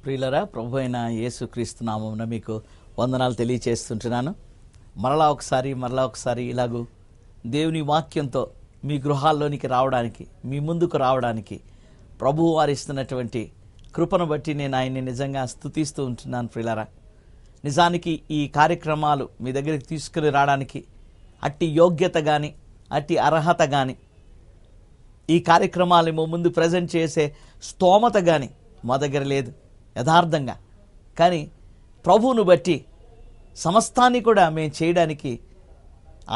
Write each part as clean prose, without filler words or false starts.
ప్రియులరా, ప్రభు అయిన యేసుక్రీస్తు నామమున మీకు వందనాలు తెలియచేస్తుంటున్నాను. మరలా ఒకసారి ఇలాగూ దేవుని వాక్యంతో మీ గృహాల్లోనికి రావడానికి, మీ ముందుకు రావడానికి ప్రభువు వారు ఇస్తున్నటువంటి కృపను బట్టి నేను ఆయన్ని నిజంగా స్తుతిస్తూ ఉంటున్నాను. ప్రియులరా, నిజానికి ఈ కార్యక్రమాలు మీ దగ్గరికి తీసుకుని రావడానికి అట్టి యోగ్యత కానీ, అట్టి అర్హత కానీ, ఈ కార్యక్రమాలు ముందు ప్రజెంట్ చేసే స్తోమత కానీ మా దగ్గర లేదు యథార్థంగా. కానీ ప్రభువును బట్టి సమస్తాన్ని కూడా మేము చేయడానికి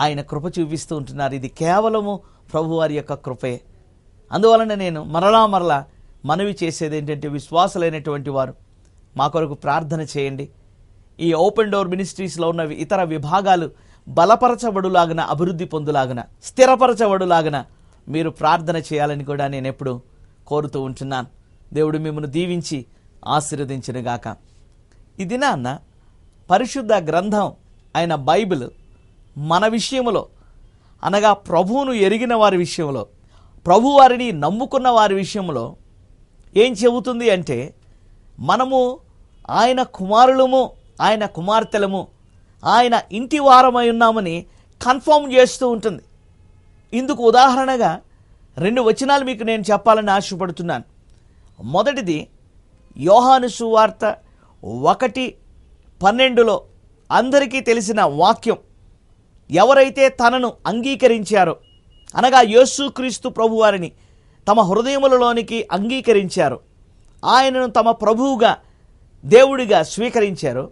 ఆయన కృప చూపిస్తూ ఉంటున్నారు. ఇది కేవలము ప్రభువారి యొక్క కృపే. అందువలన నేను మరలా మనవి చేసేది ఏంటంటే, విశ్వాసులైనటువంటి వారు మా కొరకు ప్రార్థన చేయండి. ఈ ఓపెన్ డోర్ మినిస్ట్రీస్లో ఉన్న ఇతర విభాగాలు బలపరచబడులాగన, అభివృద్ధి పొందులాగన, స్థిరపరచబడులాగన మీరు ప్రార్థన చేయాలని కూడా నేను ఎప్పుడు కోరుతూ ఉంటున్నాను. దేవుడు మిమ్మల్ని దీవించి ఆశీర్వదించునుగాక. ఈ దినాన్న పరిశుద్ధ గ్రంథం అయిన బైబిల్ మన విషయంలో, అనగా ప్రభువును ఎరిగిన వారి విషయంలో, ప్రభు వారిని నమ్ముకున్న వారి విషయంలో ఏం చెబుతుంది అంటే, మనము ఆయన కుమారులము, ఆయన కుమార్తెలము, ఆయన ఇంటి వారమై ఉన్నామని కన్ఫర్మ్ చేస్తూ ఉంటుంది. ఇందుకు ఉదాహరణగా 2 వచనాలు మీకు నేను చెప్పాలని ఆశపడుతున్నాను. మొదటిది యోహాను సువార్త 1:12 అందరికీ తెలిసిన వాక్యం. ఎవరైతే తనను అంగీకరించారో, అనగా యేసుక్రీస్తు ప్రభువారిని తమ హృదయములలోనికి అంగీకరించారో, ఆయనను తమ ప్రభువుగా, దేవుడిగా స్వీకరించారో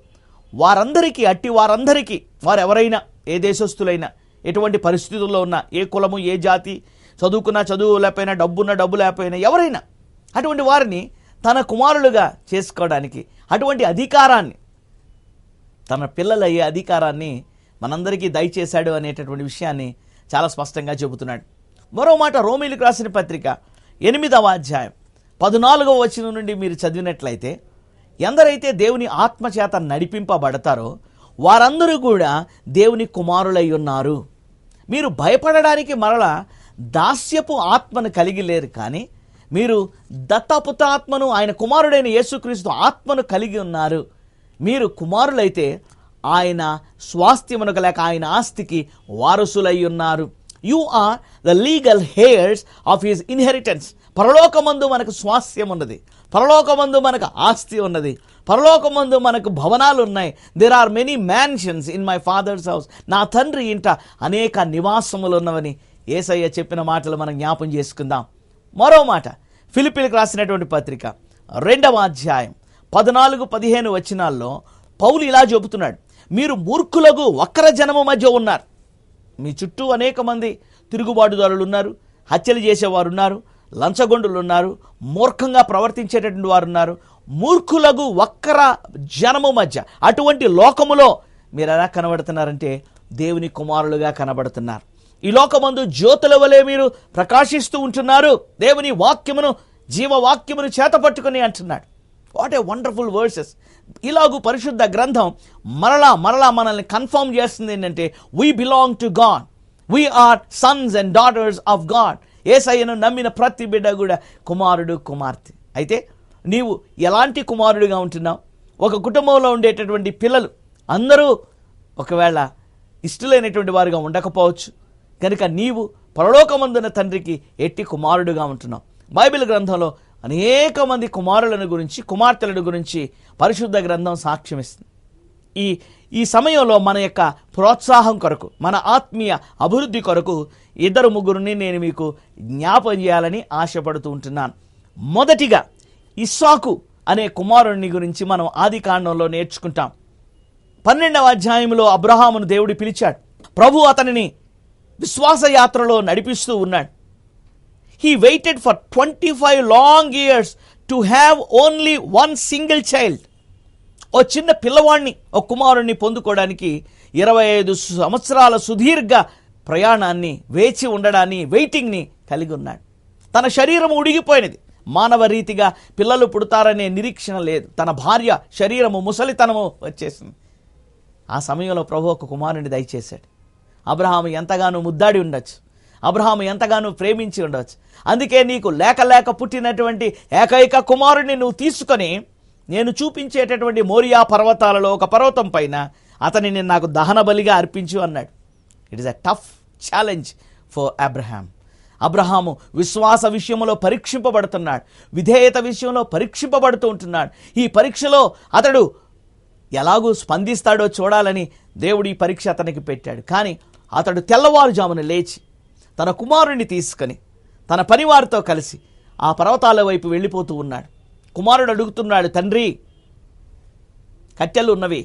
వారందరికీ, అట్టి వారందరికీ, వారెవరైనా, ఏ దేశస్థులైనా, ఎటువంటి పరిస్థితుల్లో ఉన్నా, ఏ కులము, ఏ జాతి, చదువుకున్నా చదువు లేకపోయినా, డబ్బున్నా డబ్బు లేకపోయినా, ఎవరైనా అటువంటి వారిని తన కుమారులుగా చేసుకోవడానికి, అటువంటి అధికారాన్ని, తన పిల్లలయ్యే అధికారాన్ని మనందరికీ దయచేశాడు అనేటటువంటి విషయాన్ని చాలా స్పష్టంగా చెబుతున్నాడు. మరో మాట, రోమీయులకు రాసిన పత్రిక 8వ అధ్యాయం 14వ వచనం నుండి మీరు చదివినట్లయితే, ఎందరైతే దేవుని ఆత్మచేత నడిపింపబడతారో వారందరూ కూడా దేవుని కుమారులై ఉన్నారు. మీరు భయపడడానికి మరలా దాస్యపు ఆత్మను కలిగి లేరు, కానీ మీరు దత్తపుత్ర ఆత్మను, ఆయన కుమారుడైన యేసుక్రీస్తు ఆత్మను కలిగి ఉన్నారు. మీరు కుమారులైతే ఆయన స్వాస్థ్యమునకు, లేక ఆయన ఆస్తికి వారసులై ఉన్నారు. You are the legal heirs of his inheritance. పరలోకమందు మనకు స్వాస్థ్యం ఉన్నది, పరలోకమందు మనకు ఆస్తి ఉన్నది, పరలోకమందు మనకు భవనాలు ఉన్నాయి. There are many mansions in my father's house. నా తండ్రి ఇంట అనేక నివాసములు ఉన్నవని యేసయ్య చెప్పిన మాటలు మనం జ్ఞాపం చేసుకుందాం. మరో మాట, ఫిలిప్పీలకు రాసినటువంటి పత్రిక 2వ అధ్యాయం 14-15 వచనాల్లో పౌలు ఇలా చెబుతున్నాడు, మీరు మూర్ఖులకు వక్ర జనము మధ్య ఉన్నారు. మీ చుట్టూ అనేక మంది తిరుగుబాటుదారులు ఉన్నారు, హత్యలు చేసేవారు ఉన్నారు, లంచగొండులు ఉన్నారు, మూర్ఖంగా ప్రవర్తించేటటువంటి వారు ఉన్నారు. మూర్ఖులకు వక్ర జనము మధ్య, అటువంటి లోకములో మీరు ఎలా కనబడుతున్నారంటే దేవుని కుమారులుగా కనబడుతున్నారు. ఈ లోకమందు జ్యోతుల వలె మీరు ప్రకాశిస్తూ ఉంటున్నారు, దేవుని వాక్యమును, జీవవాక్యమును చేతపట్టుకుని అంటున్నాడు. What a wonderful verses. ఇలాగూ పరిశుద్ధ గ్రంథం మరలా మనల్ని కన్ఫర్మ్ చేస్తుంది ఏంటంటే, we belong to God, we are sons and daughters of God. యేసయ్యను నమ్మిన ప్రతి బిడ్డ కూడా కుమారుడు, కుమార్తె. అయితే నీవు ఎలాంటి కుమారుడిగా ఉంటున్నావు? ఒక కుటుంబంలో ఉండేటటువంటి పిల్లలు అందరూ ఒకవేళ ఇష్టలైనటువంటి వారుగా ఉండకపోవచ్చు, కనుక నీవు పరలోకమందున తండ్రికి ఎట్టి కుమారుడుగా ఉంటున్నావు. బైబిల్ గ్రంథంలో అనేక మంది కుమారులను గురించి, కుమార్తెలను గురించి పరిశుద్ధ గ్రంథం సాక్ష్యం ఇస్తుంది. ఈ సమయంలో మన యొక్క ప్రోత్సాహం కొరకు, మన ఆత్మీయ అభివృద్ధి కొరకు 2-3 నేను మీకు జ్ఞాపం చేయాలని ఆశపడుతూ ఉంటున్నాను. మొదటిగా ఇస్సాకు అనే కుమారుని గురించి మనం ఆదికాండంలో నేర్చుకుంటాం. 12వ అధ్యాయంలో అబ్రహామును దేవుడు పిలిచాడు. ప్రభు అతనిని విశ్వాసయాత్రలో నడిపిస్తూ ఉన్నాడు. He waited for 25 long years to have only one single child. ఓ చిన్న పిల్లవాడిని, ఓ కుమారుణ్ణి పొందుకోవడానికి 25 సంవత్సరాల సుదీర్ఘ ప్రయాణాన్ని, వేచి ఉండడాన్ని, వెయిటింగ్ని కలిగి ఉన్నాడు. తన శరీరం ఉడిగిపోయినది, మానవ రీతిగా పిల్లలు పుడతారనే నిరీక్షణ లేదు. తన భార్య శరీరము, ముసలితనము వచ్చేసింది. ఆ సమయంలో ప్రభు ఒక కుమారుని దయచేశాడు. అబ్రహాము ఎంతగానో ముద్దాడి ఉండొచ్చు, అబ్రహాము ఎంతగానో ప్రేమించి ఉండవచ్చు. అందుకే నీకు లేక పుట్టినటువంటి ఏకైక కుమారుడిని నువ్వు తీసుకొని నేను చూపించేటటువంటి మోరియా పర్వతాలలో ఒక పర్వతం పైన అతనిని నాకు దహన బలిగా అర్పించు అన్నాడు. It is a tough challenge for Abraham విశ్వాస విషయంలో పరీక్షింపబడుతున్నాడు, విధేయత విషయంలో పరీక్షింపబడుతూ ఉంటున్నాడు. ఈ పరీక్షలో అతడు ఎలాగూ స్పందిస్తాడో చూడాలని దేవుడు ఈ పరీక్ష అతనికి పెట్టాడు. కానీ అతడు తెల్లవారుజామున లేచి తన కుమారుణ్ణి తీసుకొని తన పనివారితో కలిసి ఆ పర్వతాల వైపు వెళ్ళిపోతూ ఉన్నాడు. కుమారుడు అడుగుతున్నాడు, తండ్రి, కట్టెలు ఉన్నవి,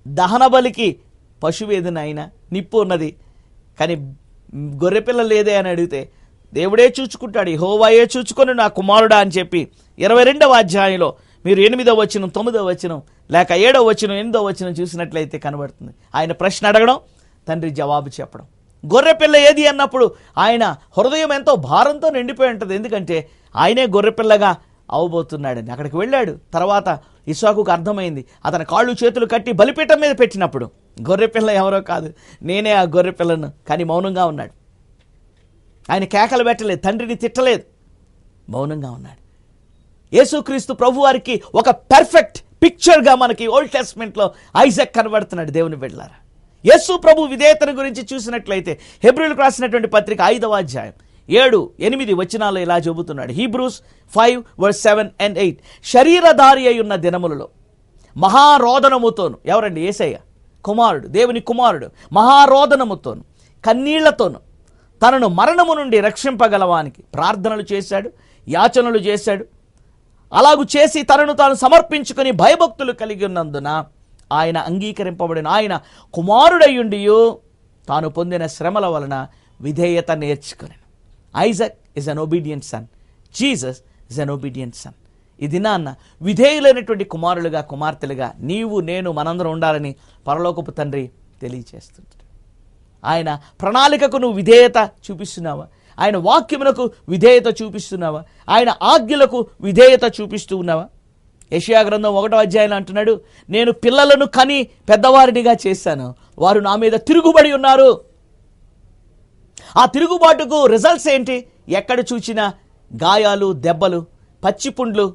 దహన బలికి పశువు ఏది నాయనా, నిప్పు ఉన్నది, కానీ గొర్రెపిల్ల లేదే అని అడిగితే దేవుడే చూచుకుంటాడు, యెహోవాయే చూచుకొని నా కుమారుడా అని చెప్పి 22వ అధ్యాయంలో మీరు 8వ వచనం 9వ వచనం లేక 7వ వచనం 8వ వచనం చూసినట్లయితే కనబడుతుంది. ఆయన ప్రశ్న అడగడం, తండ్రి జవాబు చెప్పడం. గొర్రెపిల్ల ఏది అన్నప్పుడు ఆయన హృదయం ఎంతో భారంతో నిండిపోయి ఉంటుంది. ఎందుకంటే ఆయనే గొర్రెపిల్లగా అవబోతున్నాడని. అక్కడికి వెళ్ళాడు. తర్వాత ఇస్సాకుకు అర్థమైంది. అతని కాళ్ళు చేతులు కట్టి బలిపీఠం మీద పెట్టినప్పుడు గొర్రెపిల్ల ఎవరో కాదు, నేనే ఆ గొర్రెపిల్లను. కానీ మౌనంగా ఉన్నాడు. ఆయన కేకలు పెట్టలేదు, తండ్రిని తిట్టలేదు, మౌనంగా ఉన్నాడు. యేసుక్రీస్తు ప్రభు వారికి ఒక పెర్ఫెక్ట్ పిక్చర్గా మనకి ఓల్డ్ టెస్ట్మెంట్లో ఐజాక్ కనబడుతున్నాడు. దేవుని బిడ్డలారా, యేసు ప్రభు విధేయతను గురించి చూసినట్లయితే హెబ్రీయులకు రాసినటువంటి పత్రిక 5వ అధ్యాయం 7-8 వచనాలు ఇలా చెబుతున్నాడు. హీబ్రూస్ 5:7-8 శరీరధారి అయి ఉన్న దినములలో మహారోదనముతోను, ఎవరండి? యేసయ్య కుమారుడు, దేవుని కుమారుడు, మహారోదనముతోను కన్నీళ్లతోను తనను మరణము నుండి రక్షింపగలవానికి ప్రార్థనలు చేశాడు, యాచనలు చేశాడు. అలాగు చేసి తనను తాను సమర్పించుకొని భయభక్తులు కలిగి ఉన్నందున ఆయన అంగీకరింపబడిన ఆయన కుమారుడయ్యుండియు తాను పొందిన శ్రమల వలన విధేయత నేర్చుకుని. Isaac is an obedient son, Jesus is an obedient son. ఈ దినాన్న విధేయులైనటువంటి కుమారులుగా కుమార్తెలుగా నీవు నేను మనందరం ఉండాలని పరలోకపు తండ్రి తెలియచేస్తుంటాడు. ఆయన ప్రణాళికకు నువ్వు విధేయత చూపిస్తున్నావా? ఆయన వాక్యములకు విధేయత చూపిస్తున్నావా? ఆయన ఆజ్ఞలకు విధేయత చూపిస్తూ ఉన్నావా? యెషయా గ్రంథం 1వ అధ్యాయంలో అంటున్నాడు, నేను పిల్లలను కని పెద్దవారినిగా చేశాను, వారు నా మీద తిరుగుబడి ఉన్నారు. ఆ తిరుగుబాటుకు రిజల్ట్స్ ఏంటి? ఎక్కడ చూచినా గాయాలు, దెబ్బలు, పచ్చిపుండ్లు,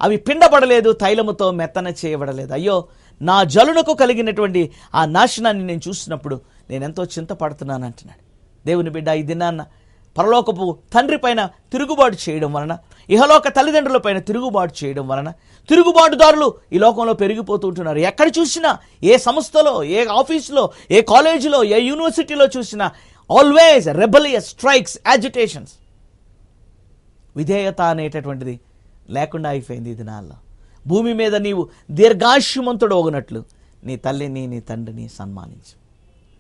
అవి పిండబడలేదు, తైలముతో మెత్తన చేయబడలేదు. అయ్యో, నా జలునకు కలిగినటువంటి ఆ నాశనాన్ని నేను చూసినప్పుడు నేనెంతో చింతపడుతున్నాను అంటున్నాడు. దేవుని బిడ్డ, ఈ దినాన్న పరలోకపు తండ్రి పైన తిరుగుబాటు చేయడం వలన, ఇహలోక తల్లిదండ్రుల పైన తిరుగుబాటు చేయడం వలన తిరుగుబాటుదారులు ఈ లోకంలో పెరిగిపోతూ ఉంటున్నారు. ఎక్కడ చూసినా, ఏ సంస్థలో, ఏ ఆఫీసులో, ఏ కాలేజీలో, ఏ యూనివర్సిటీలో చూసినా ఆల్వేస్ రెబలియస్ స్ట్రైక్స్, యాజిటేషన్స్. విధేయత అనేటటువంటిది లేకుండా అయిపోయింది ఈ దినాల్లో. భూమి మీద నీవు దీర్ఘాయుష్మంతుడు ఒగినట్లు నీ తల్లిని నీ తండ్రిని సన్మానించు.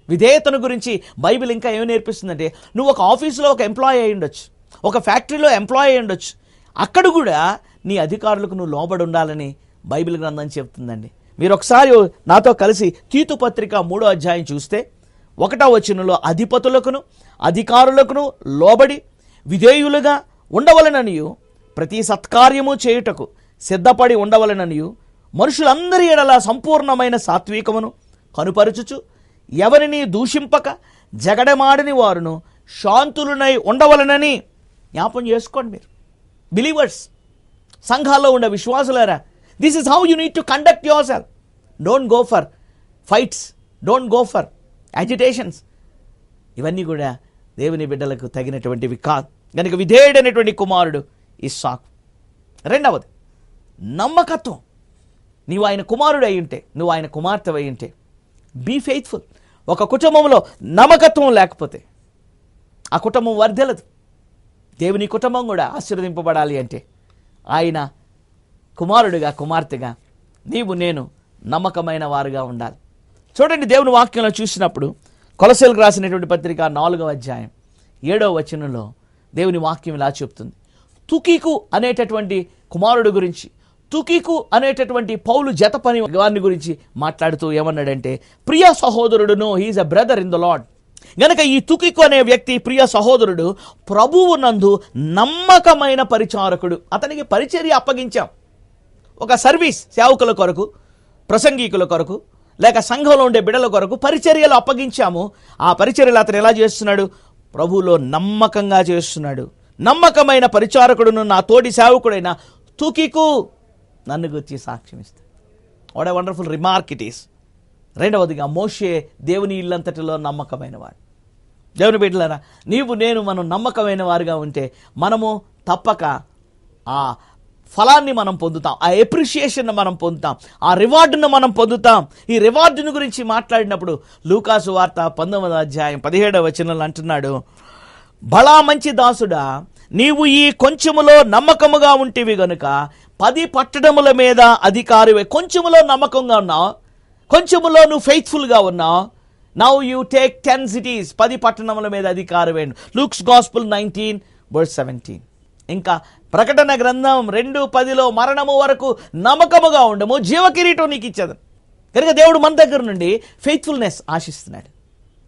విధేయతను గురించి బైబిల్ ఇంకా ఏమి నేర్పిస్తుందంటే, నువ్వు ఒక ఆఫీసులో ఒక ఎంప్లాయీ అయి ఉండొచ్చు, ఒక ఫ్యాక్టరీలో ఎంప్లాయీ అయి ఉండొచ్చు, అక్కడ కూడా నీ అధికారులకు నువ్వు లోబడి ఉండాలని బైబిల్ గ్రంథం చెప్తుందండి. మీరు ఒకసారి నాతో కలిసి తీతు పత్రిక 3వ అధ్యాయం చూస్తే 1వ వచనంలో అధిపతులకును అధికారులకును లోబడి విధేయులుగా ఉండవలననియు ప్రతి సత్కార్యము చేయుటకు సిద్ధపడి ఉండవలననియు మనుషులందరి ఎడల సంపూర్ణమైన సాత్వికమును కనుపరుచుచు ఎవరిని దూషింపక జగడమాడని వారును శాంతులునై ఉండవలనని జ్ఞాపం చేసుకోండి. మీరు బిలీవర్స్, సంఘాల్లో ఉండే విశ్వాసులారా, this is how you need to conduct your self. Don't go for fights, don't go for agitations. ఇవన్నీ కూడా దేవుని బిడ్డలకు తగినటువంటివి కాదు. కనుక విధేయుడైనటువంటి కుమారుడు ఇస్సాకు. రెండవది నమ్మకత్వం. నీవు ఆయన కుమారుడు అయి ఉంటే, నువ్వు ఆయన కుమార్తె అయి ఉంటే, బీ ఫెయిత్ఫుల్. ఒక కుటుంబంలో నమ్మకత్వం లేకపోతే ఆ కుటుంబం వర్ధిల్లదు. దేవుని కుటుంబం కూడా ఆశీర్వదింపబడాలి అంటే ఆయన కుమారుడిగా కుమార్తెగా నీవు నేను నమ్మకమైన వారుగా ఉండాలి. చూడండి, దేవుని వాక్యంలో చూసినప్పుడు కొలస్సీలకు రాసినటువంటి పత్రిక 4వ అధ్యాయం 7వ వచనంలో దేవుని వాక్యం ఇలా చెప్తుంది. తుకీకు అనేటటువంటి కుమారుడు గురించి, తుకీకు అనేటటువంటి పౌలు జత పని వారిని గురించి మాట్లాడుతూ ఏమన్నాడంటే, ప్రియ సహోదరుడును, he is a brother in the Lord. గనక ఈ తుకీకు అనే వ్యక్తి ప్రియ సహోదరుడు, ప్రభువు నందు నమ్మకమైన పరిచారకుడు. అతనికి పరిచర్య అప్పగించాం. ఒక సర్వీస్, సేవకుల కొరకు, ప్రసంగికుల కొరకు, లేక సంఘంలో ఉండే బిడ్డల కొరకు పరిచర్యలు అప్పగించాము. ఆ పరిచర్యలు అతను ఎలా చేస్తున్నాడు? ప్రభువులో నమ్మకంగా చేస్తున్నాడు. నమ్మకమైన పరిచారకుడును నా తోటి సేవకుడైన తుకీకు నన్ను గురించి సాక్ష్యం ఇస్తాడు. What a wonderful remark it is. రెండవదిగా మోషే దేవుని ఇల్లంతటిలో నమ్మకమైన వాడు. దేవుని బిడ్డలారా, నీవు నేను మనం నమ్మకమైన వారుగా ఉంటే మనము తప్పక ఆ ఫలాన్ని మనం పొందుతాం, ఆ ఎప్రిషియేషన్ మనం పొందుతాం, ఆ రివార్డును మనం పొందుతాం. ఈ రివార్డును గురించి మాట్లాడినప్పుడు లూకాసు వార్త 19వ అధ్యాయం 17వ వచనంలో అంటున్నాడు, బలా మంచి దాసుడా, నీవు ఈ కొంచెములో నమ్మకముగా ఉంటివి గనుక 10 పట్టణముల మీద అధికారివే. కొంచెములో నమ్మకంగా ఉన్నావు, కొంచెములో నువ్వు ఫెయిత్ఫుల్గా ఉన్నావు. నౌ యూ టేక్ 10 cities, 10 పట్టణముల మీద అధికారివే. Luke's gospel 19:17. ఇంకా ప్రకటన గ్రంథం 2:10 మరణము వరకు నమ్మకముగా ఉండము, జీవ కిరీటం నీకు ఇచ్చేది. కనుక దేవుడు మన దగ్గర నుండి ఫెయిత్ఫుల్నెస్ ఆశిస్తున్నాడు.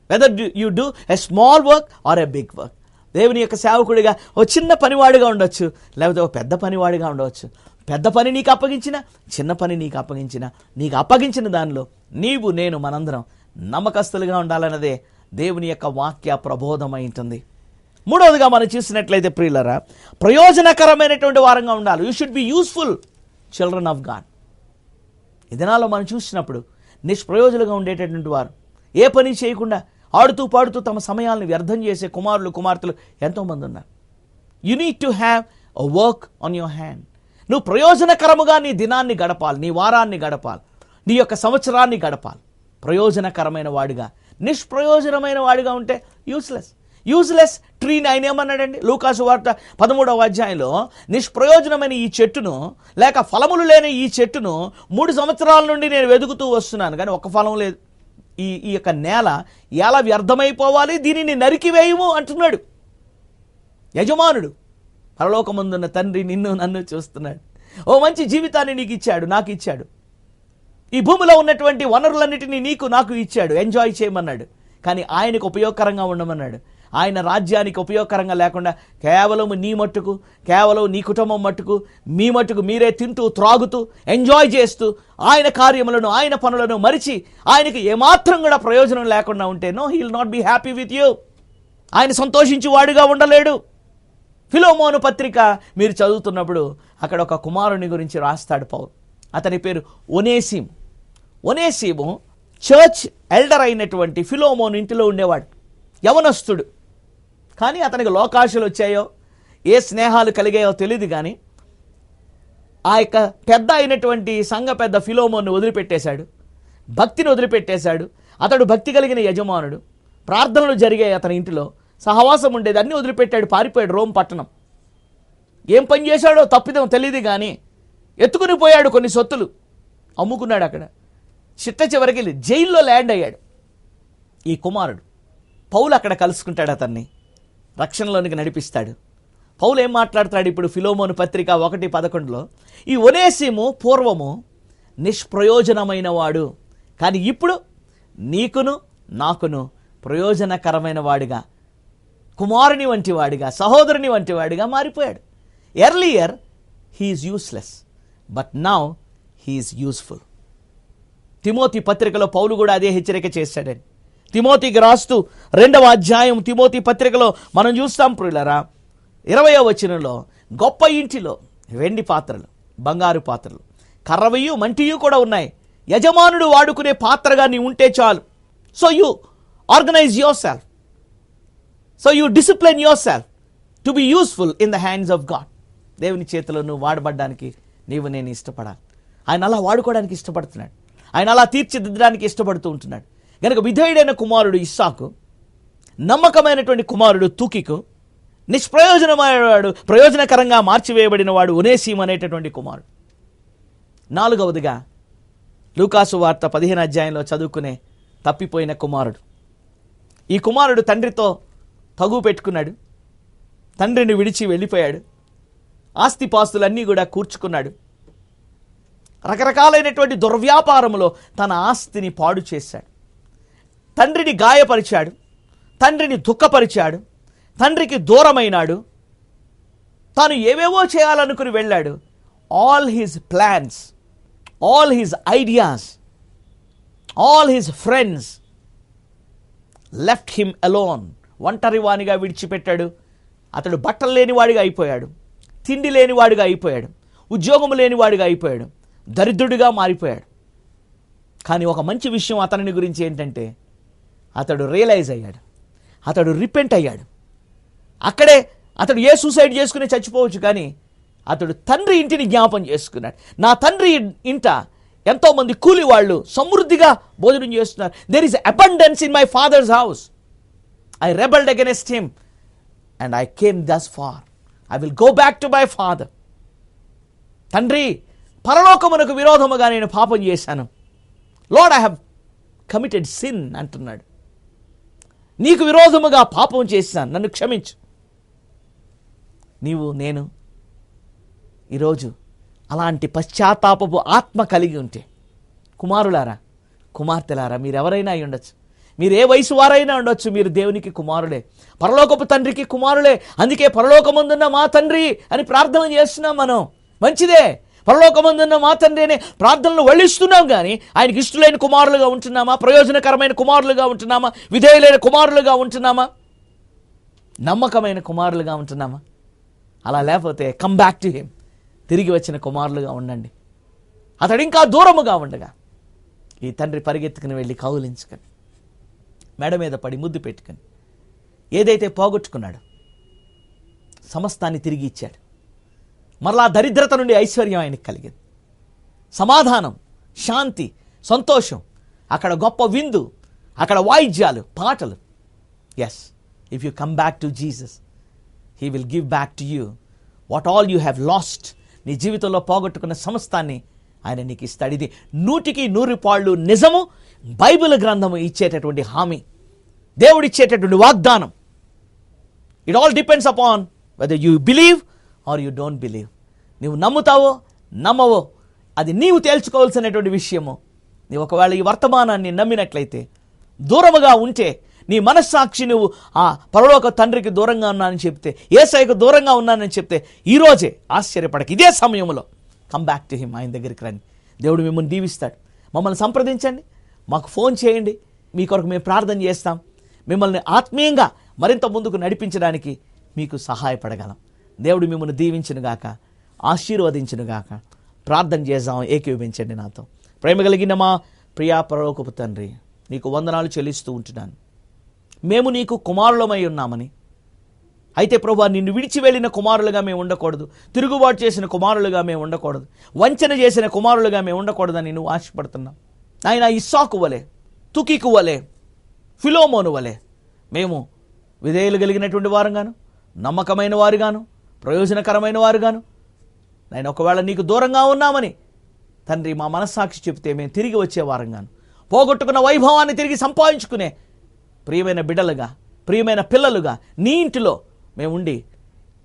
Whether you do a small work or a big work. దేవుని యొక్క సేవకుడిగా ఓ చిన్న పనివాడిగా ఉండొచ్చు, లేకపోతే ఓ పెద్ద పనివాడిగా ఉండవచ్చు. పెద్ద పని నీకు అప్పగించిన, చిన్న పని నీకు అప్పగించిన, నీకు అప్పగించిన దానిలో నీవు నేను మనందరం నమ్మకస్తులుగా ఉండాలన్నదే దేవుని యొక్క వాక్య ప్రబోధమై ఉంటుంది. మూడవదిగా మనం చూసినట్లయితే ప్రియులరా, ప్రయోజనకరమైనటువంటి వారంగా ఉండాలి. You should be useful children of God. ఈ దినాల్లో మనం చూసినప్పుడు నిష్ప్రయోజనంగా ఉండేటటువంటి వారు, ఏ పని చేయకుండా ఆడుతూ పాడుతూ తమ సమయాలను వ్యర్థం చేసే కుమారులు కుమార్తెలు ఎంతోమంది ఉన్నారు. You need to have a work on your hand. నువ్వు ప్రయోజనకరముగా నీ దినాన్ని గడపాలి, నీ వారాన్ని గడపాలి, నీ యొక్క సంవత్సరాన్ని గడపాలి. ప్రయోజనకరమైన వాడిగా, నిష్ప్రయోజనమైన వాడిగా ఉంటే యూస్లెస్ ట్రీని ఆయన ఏమన్నాడండి? లూకాసు వార్త 13వ అధ్యాయంలో, నిష్ప్రయోజనమైన ఈ చెట్టును, లేక ఫలములు లేని ఈ చెట్టును 3 సంవత్సరాల నుండి నేను వెతుకుతూ వస్తున్నాను, కానీ ఒక్క ఫలం లేదు. ఈ యొక్క నేల ఎలా వ్యర్థమైపోవాలి, దీనిని నరికివేయము అంటున్నాడు యజమానుడు. పరలోకమందున్న తండ్రి నిన్ను నన్ను చూస్తున్నాడు. ఓ మంచి జీవితాన్ని నీకు ఇచ్చాడు, నాకు ఇచ్చాడు. ఈ భూమిలో ఉన్నటువంటి వనరులన్నిటినీ నీకు నాకు ఇచ్చాడు, ఎంజాయ్ చేయమన్నాడు. కానీ ఆయనకు ఉపయోగకరంగా ఉండమన్నాడు. ఆయన రాజ్యానికి ఉపయోగకరంగా లేకుండా కేవలం నీ మట్టుకు, కేవలం నీ కుటుంబం మట్టుకు, మీ మట్టుకు మీరే తింటూ త్రాగుతూ ఎంజాయ్ చేస్తూ ఆయన కార్యములను, ఆయన పనులను మరిచి ఆయనకు ఏమాత్రం కూడా ప్రయోజనం లేకుండా ఉంటే, no, he will not be happy with you. ఆయన సంతోషించేవాడుగా ఉండలేడు. ఫిలోమోను పత్రిక మీరు చదువుతున్నప్పుడు అక్కడ ఒక కుమారుని గురించి రాస్తాడు పౌలు. అతని పేరు ఒనేసిము చర్చ్ ఎల్డర్ అయినటువంటి ఫిలోమోను ఇంటిలో ఉండేవాడు. యవనస్తుడు. కానీ అతనికి లోకాశలు వచ్చాయో, ఏ స్నేహాలు కలిగాయో తెలియదు. కానీ ఆ యొక్క పెద్ద అయినటువంటి సంఘ పెద్ద ఫిలోమోను వదిలిపెట్టేశాడు, భక్తిని వదిలిపెట్టేశాడు. అతడు భక్తి కలిగిన యజమానుడు. ప్రార్థనలు జరిగాయి అతని ఇంటిలో, సహవాసం ఉండేది, అన్నీ వదిలిపెట్టాడు, పారిపోయాడు రోమ్ పట్టణం. ఏం పని చేశాడో తప్పిదం తెలియదు, కానీ ఎత్తుకుని పోయాడు కొన్ని సొత్తులు, అమ్ముకున్నాడు. అక్కడ చిట్ట చివరికి వెళ్ళి జైల్లో ల్యాండ్ అయ్యాడు ఈ కుమారుడు. పౌలు అక్కడ కలుసుకుంటాడు, అతన్ని రక్షణలోనికి నడిపిస్తాడు. పౌలు ఏం మాట్లాడతాడు ఇప్పుడు ఫిలోమోను పత్రిక 1:11లో, ఈ ఒనేసిము పూర్వము నిష్ప్రయోజనమైన వాడు, కానీ ఇప్పుడు నీకును నాకును ప్రయోజనకరమైన వాడిగా, కుమారుని వంటి వాడిగా, సహోదరుని వంటి వాడిగా మారిపోయాడు. Earlier he's useless, but now he's useful. Timothy పత్రికలో పౌలు కూడా అదే హెచ్చరిక చేశాడని తిమోతికి రాస్తూ 2వ అధ్యాయం తిమోతి పత్రికలో మనం చూస్తాం ప్రియులరా, 20వ వచనంలో, గొప్ప ఇంటిలో వెండి పాత్రలు, బంగారు పాత్రలు, కర్రవయు మంటియు కూడా ఉన్నాయి. యజమానుడు వాడుకునే పాత్రగా నీ ఉంటే చాలు. So you organise your self, so you discipline your self to be useful in the hands of God. దేవుని చేతిలో నువ్వు వాడబడ్డానికి నీవు నేను ఇష్టపడాలి. ఆయన అలా వాడుకోవడానికి ఇష్టపడుతున్నాడు, ఆయన అలా తీర్చిదిద్దడానికి ఇష్టపడుతూ ఉంటున్నాడు. కనుక విధేయుడైన కుమారుడు ఇస్సాకు, నమ్మకమైనటువంటి కుమారుడు తూకికు, నిష్ప్రయోజనమైనవాడు ప్రయోజనకరంగా మార్చివేయబడిన వాడు ఒనేసిము అనేటటువంటి కుమారుడు. 4వదిగా లూకాసు వార్త 15వ అధ్యాయంలో చదువుకునే తప్పిపోయిన కుమారుడు. ఈ కుమారుడు తండ్రితో తగువ పెట్టుకున్నాడు, తండ్రిని విడిచి వెళ్ళిపోయాడు, ఆస్తిపాస్తులన్నీ కూడా కూర్చుకున్నాడు. రకరకాలైనటువంటి దుర్వ్యాపారములో తన ఆస్తిని పాడు చేశాడు. తండ్రిని గాయపరిచాడు, తండ్రిని దుఃఖపరిచాడు, తండ్రికి దూరమైనాడు, తాను ఏవేవో చేయాలనుకుని వెళ్ళాడు. All his plans, all his ideas, all his friends left him alone. ఒంటరి వానిగా విడిచిపెట్టాడు. అతడు బట్టలు లేనివాడిగా అయిపోయాడు, తిండి లేనివాడిగా అయిపోయాడు, ఉద్యోగం లేనివాడిగా అయిపోయాడు, దరిద్రుడిగా మారిపోయాడు. కానీ ఒక మంచి విషయం అతని గురించి ఏంటంటే అతడు రియలైజ్ అయ్యాడు, అతడు రిపెంట్ అయ్యాడు. అక్కడే అతడు సూసైడ్ చేసుకుని చచ్చిపోవచ్చు, కానీ అతడు తండ్రి ఇంటిని జ్ఞాపం చేసుకున్నాడు. నా తండ్రి ఇంట ఎంతోమంది కూలి వాళ్ళు సమృద్ధిగా భోజనం చేస్తున్నారు. There is abundance in my father's house. I rebelled against him and I came thus far. I will go back to my father. తండ్రి, పరలోకమునకు విరోధముగా నేను పాపం చేశాను. Lord, I have committed sin అంటున్నాడు. నీకు విరోధముగా పాపం చేశాను, నన్ను క్షమించు. నీవు నేను ఈరోజు అలాంటి పశ్చాత్తాపపు ఆత్మ కలిగి ఉంటే, కుమారులారా, కుమార్తెలారా, మీరెవరైనా అయి ఉండొచ్చు, మీరు ఏ వయసు వారైనా ఉండొచ్చు, మీరు దేవునికి కుమారులే, పరలోకపు తండ్రికి కుమారులే. అందుకే పరలోకమందున్న మా తండ్రి అని ప్రార్థన చేస్తున్నాం మనం. మంచిదే, పరలోకమందున్న మా తండ్రి అనే ప్రార్థనలు వల్లిస్తున్నాం. కానీ ఆయనకి ఇష్టలైన కుమారులుగా ఉంటున్నామా? ప్రయోజనకరమైన కుమారులుగా ఉంటున్నామా? విధేయులైన కుమారులుగా ఉంటున్నామా? నమ్మకమైన కుమారులుగా ఉంటున్నామా? అలా లేకపోతే కమ్ బ్యాక్ టు హిమ్, తిరిగి వచ్చిన కుమారులుగా ఉండండి. అతడు ఇంకా దూరముగా ఉండగా ఈ తండ్రి పరిగెత్తుకుని వెళ్ళి కౌలించుకొని మెడ మీద పడి ముద్దు పెట్టుకొని ఏదైతే పోగొట్టుకున్నాడో సమస్తాన్ని తిరిగి ఇచ్చాడు. మరలా దరిద్రత నుండి ఐశ్వర్యం ఆయనకు కలిగింది. సమాధానం, శాంతి, సంతోషం, అక్కడ గొప్ప విందు, అక్కడ వాయిద్యాలు, పాటలు. Yes, if you come back to Jesus, he will give back to you what all you have lost. నీ జీవితంలో పోగొట్టుకున్న సమస్తాన్ని ఆయన నీకు ఇస్తాడు. ఇది 100% నిజము. బైబిల్ గ్రంథము ఇచ్చేటటువంటి హామీ, దేవుడిచ్చేటటువంటి వాగ్దానం. It all depends upon whether you believe are you don't believe. నువ్వు నమ్ముతావో నమ్మవో అది నీవు తేల్చుకోవాల్సినటువంటి విషయము. నీవు ఒకవేళ ఈ వర్తమానాన్ని నమ్మినట్లయితే, దూరముగా ఉంటే, నీ మనస్సాక్షి నువ్వు ఆ పరలోక తండ్రికి దూరంగా ఉన్నానని చెప్తే, యేసయ్యకు దూరంగా ఉన్నానని చెప్తే, ఈరోజే ఆశ్చర్యపడక ఇదే సమయంలో కమ్ బ్యాక్ టు హిమ్, ఆయన దగ్గరికి రండి. దేవుడు మిమ్మల్ని దీవిస్తాడు. మమ్మల్ని సంప్రదించండి, మాకు ఫోన్ చేయండి, మీ కొరకు మేము ప్రార్థన చేస్తాం. మిమ్మల్ని ఆత్మీయంగా మరింత ముందుకు నడిపించడానికి మీకు సహాయపడగలం. దేవుడు మిమ్మల్ని దీవించునుగాక, ఆశీర్వదించునుగాక. ప్రార్థన చేద్దాం, ఏకీభవించండి నాతో. ప్రేమ కలిగిన మా ప్రియా పరలోకపు తండ్రి, నీకు వందనాలు చెల్లిస్తూ ఉంటున్నాను. మేము నీకు కుమారులమై ఉన్నామని, అయితే ప్రభువా, నిన్ను విడిచి వెళ్ళిన కుమారులుగా మేము ఉండకూడదు, తిరుగుబాటు చేసిన కుమారులుగా మేము ఉండకూడదు, వంచన చేసిన కుమారులుగా మేము ఉండకూడదని నువ్వు ఆశపడుతున్నాం. ఆయన ఇస్సాకు వలె, తుకికు వలె, ఫిలోమోను వలె మేము విధేయులు కలిగినటువంటి వారుగాను, నమ్మకమైన వారుగాను, ప్రయోజనకరమైన వారుగాను, నేను ఒకవేళ నీకు దూరంగా ఉన్నామని తండ్రి మా మనస్సాక్షి చెప్తే మేము తిరిగి వచ్చే వారంగాను, పోగొట్టుకున్న వైభవాన్ని తిరిగి సంపాదించుకునే ప్రియమైన బిడ్డలుగా, ప్రియమైన పిల్లలుగా నీ ఇంటిలో మేము ఉండి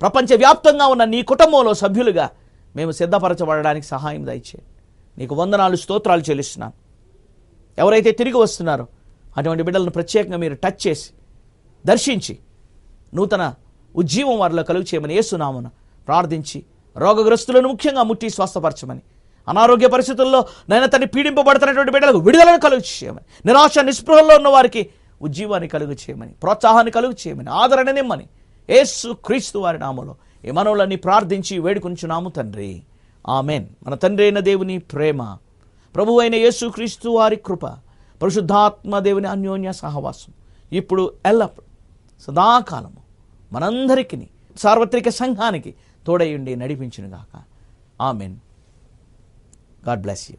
ప్రపంచవ్యాప్తంగా ఉన్న నీ కుటుంబంలో సభ్యులుగా మేము సిద్ధపరచబడడానికి సహాయం దయచేయండి. నీకు వందనాలు, స్తోత్రాలు చెల్లిస్తున్నాను. ఎవరైతే తిరిగి వస్తున్నారో అటువంటి బిడ్డలను ప్రత్యేకంగా మీరు టచ్ చేసి దర్శించి నూతన ఉజ్జీవం వారిలో కలుగు చేయమని యేసునామమున ప్రార్థించి, రోగగ్రస్తులను ముఖ్యంగా ముట్టి స్వస్థపరచమని, అనారోగ్య పరిస్థితుల్లో నైనా తన్ని పీడింపబడుతున్నటువంటి బిడ్డలకు విడుదలను కలుగు చేయమని, నిరాశ నిస్పృహల్లో ఉన్న వారికి ఉజ్జీవాన్ని కలుగు చేయమని, ప్రోత్సాహాన్ని కలుగు చేయమని, ఆదరణ నిమ్మని యేసు క్రీస్తు వారి నామములో ఈ మనవులన్నీ ప్రార్థించి వేడుకొంచున్నాము తండ్రి. ఆమెన్. మన తండ్రి అయిన దేవుని ప్రేమ, ప్రభువు అయిన యేసు క్రీస్తు వారి కృప, పరిశుద్ధాత్మ దేవుని అన్యోన్య సహవాసం ఇప్పుడు ఎల్లప్పుడు సదాకాలము మనందరికీ సార్వత్రిక సంఘానికి తోడయుండి నడిపించునుగాక. ఆమెన్. God bless you.